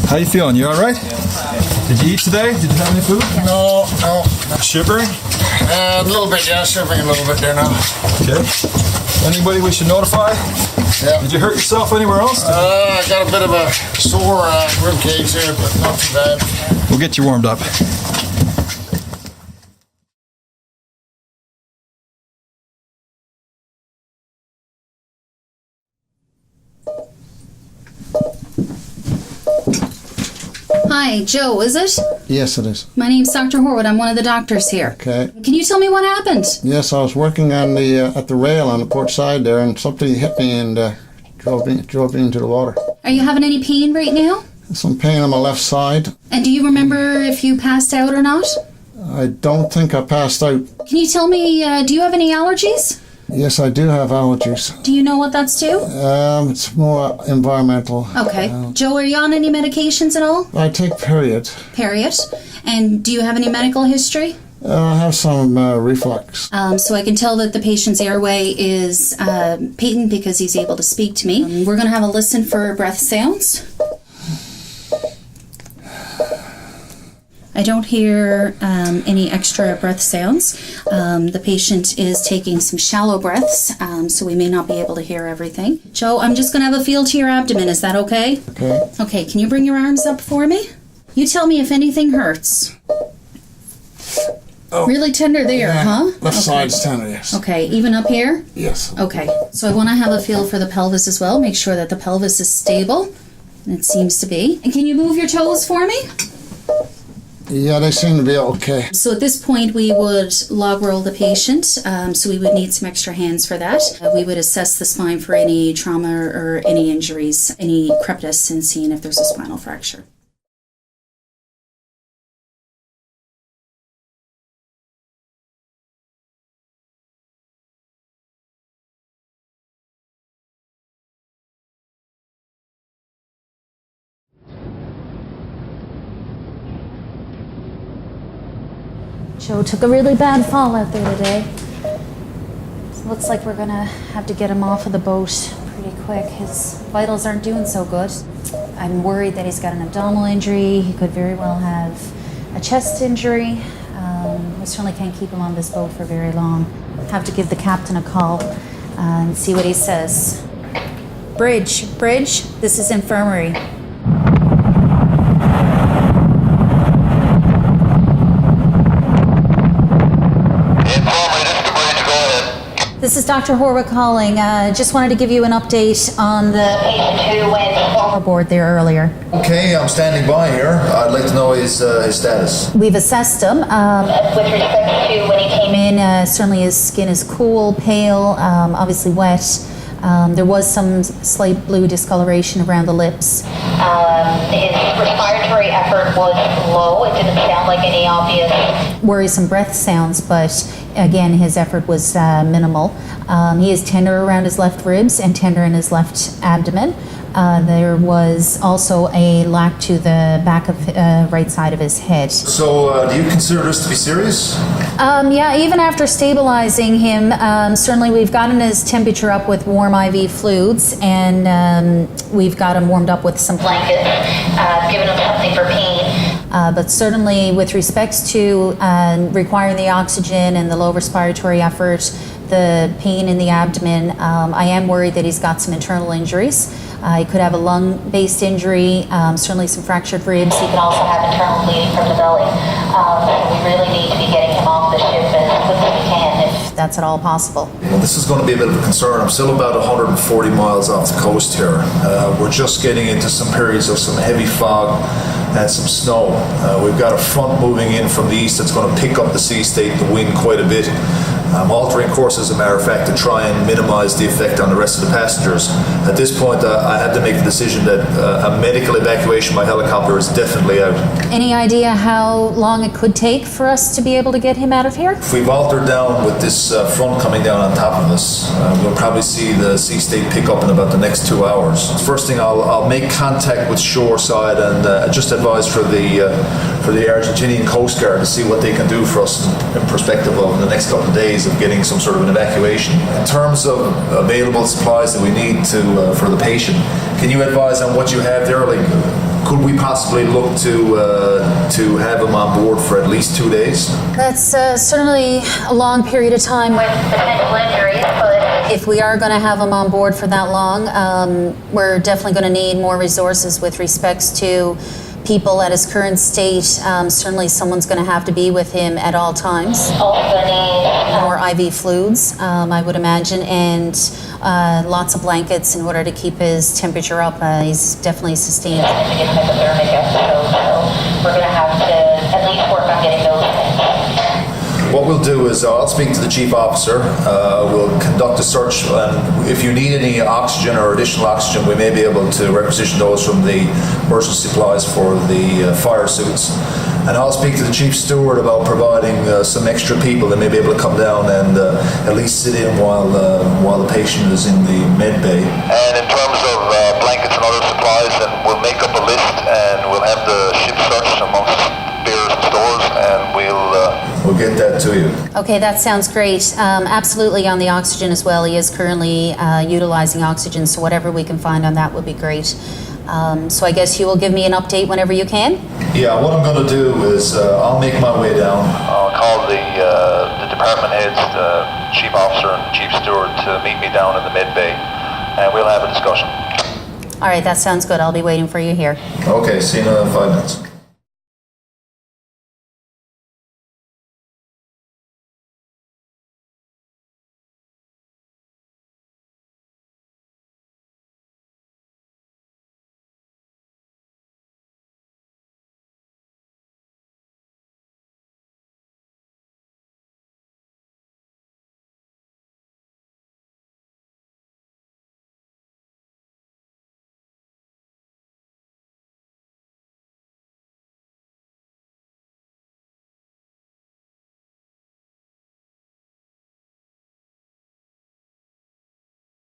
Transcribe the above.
How you feeling? You all right? Did you eat today? Did you have any food? No. Shivering? A little bit, yeah, shivering a little bit there now. Okay. Anybody we should notify? Yeah. Did you hurt yourself anywhere else? I got a bit of a sore rib cage here, but not too bad. We'll get you warmed up. Hi, Joe, is it? Yes, it is. My name's Dr. Horwood. I'm one of the doctors here. Okay. Can you tell me what happened? Yes, I was working on the at the rail on the port side there, and something hit me and drove me into the water. Are you having any pain right now? Some pain on my left side. And do you remember if you passed out or not? I don't think I passed out. Can you tell me, do you have any allergies? Yes, I do have allergies. Do you know what that's to? It's more environmental. Okay. Joe, are you on any medications at all? I take period. Period. And do you have any medical history? I have some reflux. So I can tell that the patient's airway is patent because he's able to speak to me. We're going to have a listen for breath sounds. I don't hear any extra breath sounds. The patient is taking some shallow breaths, so we may not be able to hear everything. Joe, I'm just going to have a feel to your abdomen. Is that okay? Okay. Okay, can you bring your arms up for me? You tell me if anything hurts. Oh. Really tender there, huh? Left side's tender, yes. Okay, even up here? Yes. Okay, so I want to have a feel for the pelvis as well. Make sure that the pelvis is stable, and it seems to be. And can you move your toes for me? Yeah, they seem to be okay. So at this point, we would log roll the patient, so we would need some extra hands for that. We would assess the spine for any trauma or any injuries, any crepitus, and seeing if there's a spinal fracture. Joe took a really bad fall out there today. So looks like we're gonna have to get him off of the boat pretty quick. His vitals aren't doing so good. I'm worried that he's got an abdominal injury. He could very well have a chest injury. We certainly can't keep him on this boat for very long. Have to give the captain a call and see what he says. Bridge, this is infirmary. This is Dr. Horwood calling. Just wanted to give you an update on the patient who went overboard there earlier. Okay, I'm standing by here. I'd like to know his status. We've assessed him. With respect to when he came in, certainly his skin is cool, pale, obviously wet. There was some slight blue discoloration around the lips. His respiratory effort was low. It didn't sound like any obvious worrisome breath sounds, but again, his effort was minimal. He is tender around his left ribs and tender in his left abdomen. There was also a lack to the back of right side of his head. So, do you consider this to be serious? Yeah, even after stabilizing him, certainly we've gotten his temperature up with warm IV fluids, and we've got him warmed up with some blankets, given him something for pain. But certainly with respects to requiring the oxygen and the low respiratory effort, the pain in the abdomen, I am worried that he's got some internal injuries. He could have a lung-based injury, certainly some fractured ribs. He could also have internal bleeding from the belly. We really need to be getting him off the ship as quickly as we can, if that's at all possible. Well, this is going to be a bit of a concern. I'm still about 140 miles off the coast here. We're just getting into some periods of some heavy fog and some snow. We've got a front moving in from the east that's going to pick up the sea state, the wind quite a bit. Altering course, as a matter of fact, to try and minimize the effect on the rest of the passengers. At this point, I had to make the decision that a medical evacuation by helicopter is definitely out. Any idea how long it could take for us to be able to get him out of here? If we've altered down with this front coming down on top of us, we'll probably see the sea state pick up in about the next 2 hours. First thing, I'll make contact with shoreside and just advise for the Argentinian Coast Guard to see what they can do for us in perspective of the next couple of days of getting some sort of an evacuation. In terms of available supplies that we need to for the patient, can you advise on what you have there? Like could we possibly look to have him on board for at least 2 days? That's certainly a long period of time with potential injuries, but if we are going to have him on board for that long, we're definitely going to need more resources with respects to people at his current state. Certainly someone's going to have to be with him at all times. Also going to need more IV fluids, I would imagine, and lots of blankets in order to keep his temperature up. He's definitely sustained significant hypothermic episode, so we're going to have to at least work on getting those things. What we'll do is I'll speak to the chief officer. We'll conduct a search, and if you need any oxygen or additional oxygen, we may be able to requisition those from the emergency supplies for the fire suits. And I'll speak to the chief steward about providing some extra people that may be able to come down and at least sit in while the patient is in the med bay. And in terms of blankets and other supplies, then we'll make up a list and we'll have the ship searched amongst spares and stores, and we'll get that to you. Okay, that sounds great. Absolutely on the oxygen as well. He is currently utilizing oxygen, so whatever we can find on that would be great. So I guess you will give me an update whenever you can? Yeah, what I'm going to do is I'll make my way down. I'll call the department heads, the chief officer and chief steward, to meet me down in the med bay, and we'll have a discussion. All right, that sounds good. I'll be waiting for you here. Okay, see you in 5 minutes.